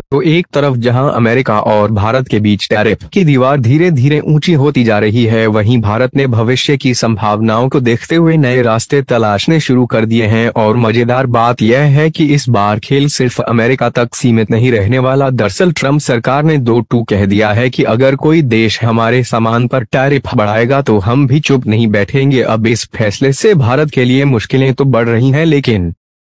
तो एक तरफ जहां अमेरिका और भारत के बीच टैरिफ की दीवार धीरे धीरे ऊंची होती जा रही है, वहीं भारत ने भविष्य की संभावनाओं को देखते हुए नए रास्ते तलाशने शुरू कर दिए हैं। और मजेदार बात यह है कि इस बार खेल सिर्फ अमेरिका तक सीमित नहीं रहने वाला। दरअसल ट्रंप सरकार ने 2-2 कह दिया है कि अगर कोई देश हमारे सामान पर टैरिफ बढ़ाएगा तो हम भी चुप नहीं बैठेंगे। अब इस फैसले से भारत के लिए मुश्किलें तो बढ़ रही हैं, लेकिन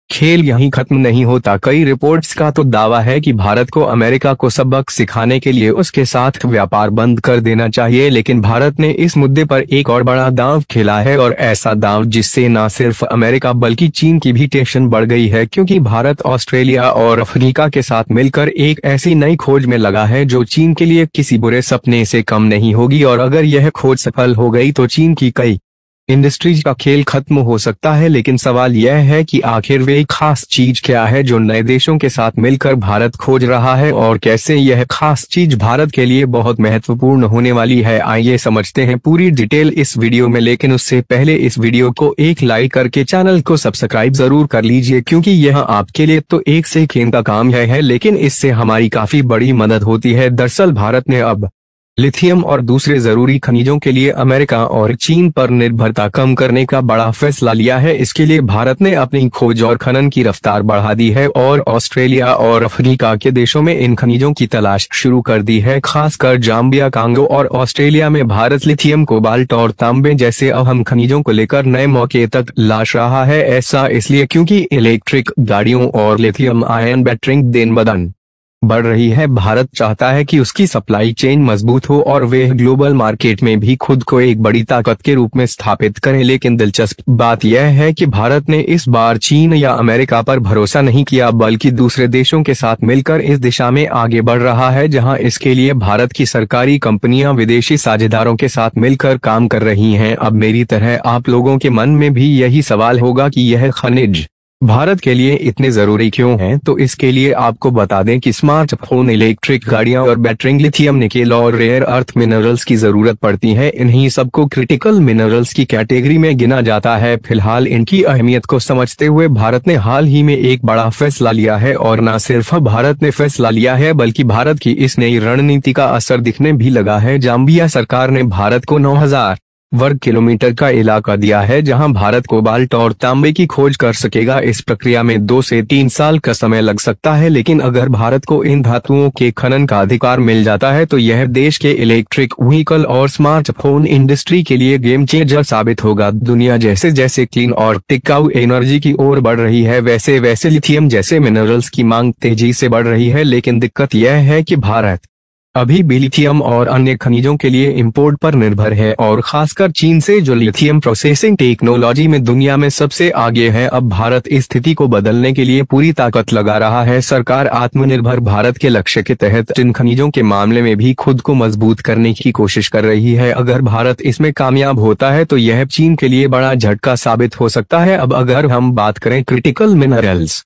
खेल यहीं खत्म नहीं होता। कई रिपोर्ट्स का तो दावा है कि भारत को अमेरिका को सबक सिखाने के लिए उसके साथ व्यापार बंद कर देना चाहिए, लेकिन भारत ने इस मुद्दे पर एक और बड़ा दांव खेला है, और ऐसा दांव जिससे न सिर्फ अमेरिका बल्कि चीन की भी टेंशन बढ़ गई है, क्योंकि भारत ऑस्ट्रेलिया और अफ्रीका के साथ मिलकर एक ऐसी नई खोज में लगा है जो चीन के लिए किसी बुरे सपने से कम नहीं होगी। और अगर यह खोज सफल हो गई तो चीन की कई इंडस्ट्रीज का खेल खत्म हो सकता है। लेकिन सवाल यह है कि आखिर वे खास चीज क्या है जो नए देशों के साथ मिलकर भारत खोज रहा है, और कैसे यह खास चीज भारत के लिए बहुत महत्वपूर्ण होने वाली है। आइए समझते हैं पूरी डिटेल इस वीडियो में, लेकिन उससे पहले इस वीडियो को एक लाइक करके चैनल को सब्सक्राइब जरूर कर लीजिए, क्योंकि यह आपके लिए तो एक सेकंड का काम है, लेकिन इससे हमारी काफी बड़ी मदद होती है। दरअसल भारत ने अब लिथियम और दूसरे जरूरी खनिजों के लिए अमेरिका और चीन पर निर्भरता कम करने का बड़ा फैसला लिया है। इसके लिए भारत ने अपनी खोज और खनन की रफ्तार बढ़ा दी है और ऑस्ट्रेलिया और अफ्रीका के देशों में इन खनिजों की तलाश शुरू कर दी है। खासकर जाम्बिया, कांगो और ऑस्ट्रेलिया में भारत लिथियम, कोबाल्ट और तांबे जैसे अहम खनिजों को लेकर नए मौके तक तलाश रहा है। ऐसा इसलिए क्योंकि इलेक्ट्रिक गाड़ियों और लिथियम आयन बैटरी दिन-ब-दिन बढ़ रही है। भारत चाहता है कि उसकी सप्लाई चेन मजबूत हो और वे ग्लोबल मार्केट में भी खुद को एक बड़ी ताकत के रूप में स्थापित करें। लेकिन दिलचस्प बात यह है कि भारत ने इस बार चीन या अमेरिका पर भरोसा नहीं किया, बल्कि दूसरे देशों के साथ मिलकर इस दिशा में आगे बढ़ रहा है, जहां इसके लिए भारत की सरकारी कंपनियां विदेशी साझेदारों के साथ मिलकर काम कर रही हैं। अब मेरी तरह आप लोगों के मन में भी यही सवाल होगा कि यह खनिज भारत के लिए इतने जरूरी क्यों हैं? तो इसके लिए आपको बता दें कि स्मार्टफोन, इलेक्ट्रिक गाड़ियां और बैटरी लिथियम, निकेल और रेयर अर्थ मिनरल्स की जरूरत पड़ती है। इन्हीं सबको क्रिटिकल मिनरल्स की कैटेगरी में गिना जाता है। फिलहाल इनकी अहमियत को समझते हुए भारत ने हाल ही में एक बड़ा फैसला लिया है, और न सिर्फ भारत ने फैसला लिया है बल्कि भारत की इस नई रणनीति का असर दिखने भी लगा है। जाम्बिया सरकार ने भारत को 9,000 वर्ग किलोमीटर का इलाका दिया है, जहां भारत कोबाल्ट और तांबे की खोज कर सकेगा। इस प्रक्रिया में 2 से 3 साल का समय लग सकता है, लेकिन अगर भारत को इन धातुओं के खनन का अधिकार मिल जाता है तो यह देश के इलेक्ट्रिक व्हीकल और स्मार्टफोन इंडस्ट्री के लिए गेम चेंजर साबित होगा। दुनिया जैसे जैसे क्लीन और टिकाऊ एनर्जी की ओर बढ़ रही है, वैसे वैसे लिथियम जैसे मिनरल्स की मांग तेजी से बढ़ रही है। लेकिन दिक्कत यह है कि भारत अभी भी लिथियम और अन्य खनिजों के लिए इंपोर्ट पर निर्भर है, और खासकर चीन से, जो लिथियम प्रोसेसिंग टेक्नोलॉजी में दुनिया में सबसे आगे है। अब भारत इस स्थिति को बदलने के लिए पूरी ताकत लगा रहा है। सरकार आत्मनिर्भर भारत के लक्ष्य के तहत इन खनिजों के मामले में भी खुद को मजबूत करने की कोशिश कर रही है। अगर भारत इसमें कामयाब होता है तो यह चीन के लिए बड़ा झटका साबित हो सकता है। अब अगर हम बात करें क्रिटिकल मिनरल्स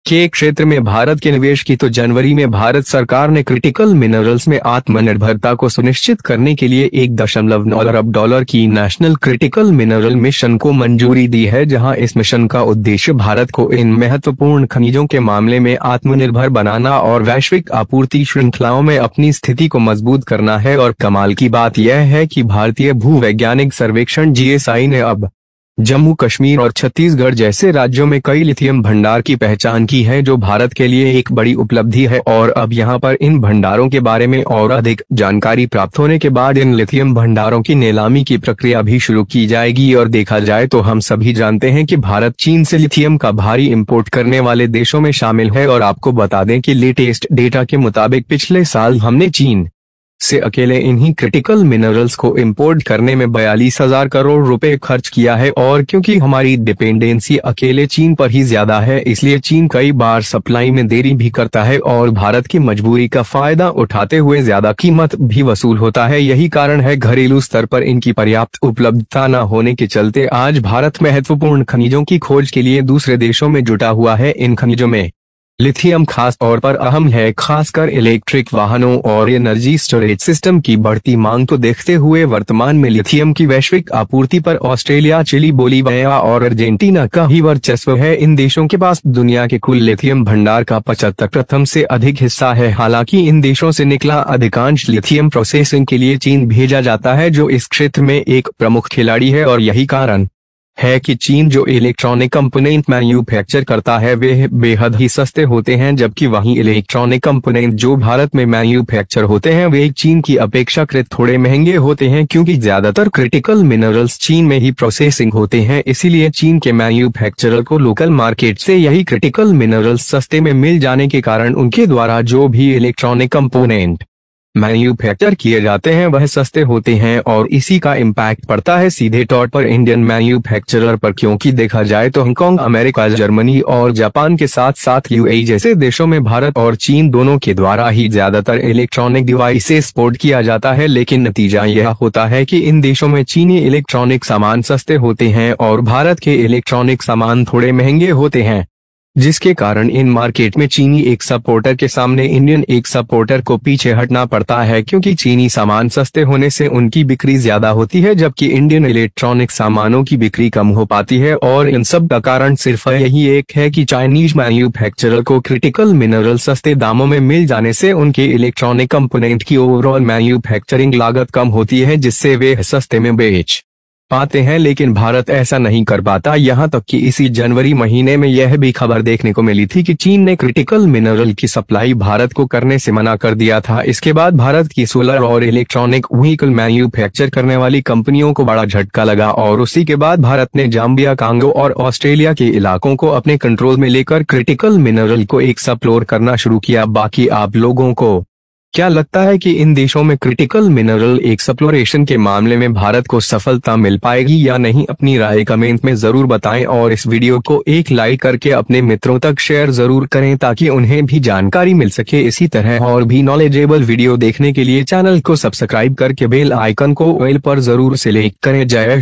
के क्षेत्र में भारत के निवेश की, तो जनवरी में भारत सरकार ने क्रिटिकल मिनरल्स में आत्मनिर्भरता को सुनिश्चित करने के लिए $1.9 अरब की नेशनल क्रिटिकल मिनरल मिशन को मंजूरी दी है, जहां इस मिशन का उद्देश्य भारत को इन महत्वपूर्ण खनिजों के मामले में आत्मनिर्भर बनाना और वैश्विक आपूर्ति श्रृंखलाओं में अपनी स्थिति को मजबूत करना है। और कमाल की बात यह है कि भारतीय भूवैज्ञानिक सर्वेक्षण GSI ने अब जम्मू कश्मीर और छत्तीसगढ़ जैसे राज्यों में कई लिथियम भंडार की पहचान की है, जो भारत के लिए एक बड़ी उपलब्धि है। और अब यहां पर इन भंडारों के बारे में और अधिक जानकारी प्राप्त होने के बाद इन लिथियम भंडारों की नीलामी की प्रक्रिया भी शुरू की जाएगी। और देखा जाए तो हम सभी जानते हैं कि भारत चीन से लिथियम का भारी इंपोर्ट करने वाले देशों में शामिल है। और आपको बता दें कि लेटेस्ट डेटा के मुताबिक पिछले साल हमने चीन से अकेले इन्हीं क्रिटिकल मिनरल्स को इंपोर्ट करने में 42,000 करोड़ रुपए खर्च किया है। और क्योंकि हमारी डिपेंडेंसी अकेले चीन पर ही ज्यादा है, इसलिए चीन कई बार सप्लाई में देरी भी करता है और भारत की मजबूरी का फायदा उठाते हुए ज्यादा कीमत भी वसूल होता है। यही कारण है घरेलू स्तर पर इनकी पर्याप्त उपलब्धता न होने के चलते आज भारत महत्वपूर्ण खनिजों की खोज के लिए दूसरे देशों में जुटा हुआ है। इन खनिजों में लिथियम खास तौर पर अहम है, खासकर इलेक्ट्रिक वाहनों और एनर्जी स्टोरेज सिस्टम की बढ़ती मांग को देखते हुए वर्तमान में लिथियम की वैश्विक आपूर्ति पर ऑस्ट्रेलिया, चिली, बोलीविया और अर्जेंटीना का ही वर्चस्व है। इन देशों के पास दुनिया के कुल लिथियम भंडार का 75% से अधिक हिस्सा है। हालांकि इन देशों से निकला अधिकांश लिथियम प्रोसेसिंग के लिए चीन भेजा जाता है, जो इस क्षेत्र में एक प्रमुख खिलाड़ी है, और यही कारण है कि चीन जो इलेक्ट्रॉनिक कंपोनेंट मैन्युफैक्चर करता है वे बेहद ही सस्ते होते हैं, जबकि वहीं इलेक्ट्रॉनिक कंपोनेंट जो भारत में मैन्युफैक्चर होते हैं वे चीन की अपेक्षाकृत थोड़े महंगे होते हैं, क्योंकि ज्यादातर क्रिटिकल मिनरल्स चीन में ही प्रोसेसिंग होते हैं। इसीलिए चीन के मैन्युफैक्चरर को लोकल मार्केट से यही क्रिटिकल मिनरल्स सस्ते में मिल जाने के कारण उनके द्वारा जो भी इलेक्ट्रॉनिक कंपोनेंट मैन्युफैक्चर किए जाते हैं वह सस्ते होते हैं, और इसी का इम्पैक्ट पड़ता है सीधे तौर पर इंडियन मैन्युफैक्चरर पर, क्योंकि देखा जाए तो हांगकांग, अमेरिका, जर्मनी और जापान के साथ साथ यूएई जैसे देशों में भारत और चीन दोनों के द्वारा ही ज्यादातर इलेक्ट्रॉनिक डिवाइसेस एक्सपोर्ट किया जाता है। लेकिन नतीजा यह होता है कि इन देशों में चीनी इलेक्ट्रॉनिक सामान सस्ते होते हैं और भारत के इलेक्ट्रॉनिक सामान थोड़े महंगे होते हैं, जिसके कारण इन मार्केट में चीनी एक सपोर्टर के सामने इंडियन एक सपोर्टर को पीछे हटना पड़ता है, क्योंकि चीनी सामान सस्ते होने से उनकी बिक्री ज्यादा होती है, जबकि इंडियन इलेक्ट्रॉनिक सामानों की बिक्री कम हो पाती है। और इन सब का कारण सिर्फ यही एक है कि चाइनीज मैन्युफैक्चरर को क्रिटिकल मिनरल सस्ते दामों में मिल जाने से उनके इलेक्ट्रॉनिक कंपोनेंट की ओवरऑल मैन्युफैक्चरिंग लागत कम होती है, जिससे वे सस्ते में बेच पाते हैं। लेकिन भारत ऐसा नहीं कर पाता। यहाँ तक कि इसी जनवरी महीने में यह भी खबर देखने को मिली थी कि चीन ने क्रिटिकल मिनरल की सप्लाई भारत को करने से मना कर दिया था। इसके बाद भारत की सोलर और इलेक्ट्रॉनिक व्हीकल मैन्युफैक्चर करने वाली कंपनियों को बड़ा झटका लगा, और उसी के बाद भारत ने जाम्बिया, कांगो और ऑस्ट्रेलिया के इलाकों को अपने कंट्रोल में लेकर क्रिटिकल मिनरल को एक्सप्लोर करना शुरू किया। बाकी आप लोगों को क्या लगता है कि इन देशों में क्रिटिकल मिनरल एक्सप्लोरेशन के मामले में भारत को सफलता मिल पाएगी या नहीं? अपनी राय कमेंट में जरूर बताएं, और इस वीडियो को एक लाइक करके अपने मित्रों तक शेयर जरूर करें ताकि उन्हें भी जानकारी मिल सके। इसी तरह और भी नॉलेजेबल वीडियो देखने के लिए चैनल को सब्सक्राइब करके बेल आइकन को ऑल पर जरूर सिलेक्ट करें। जय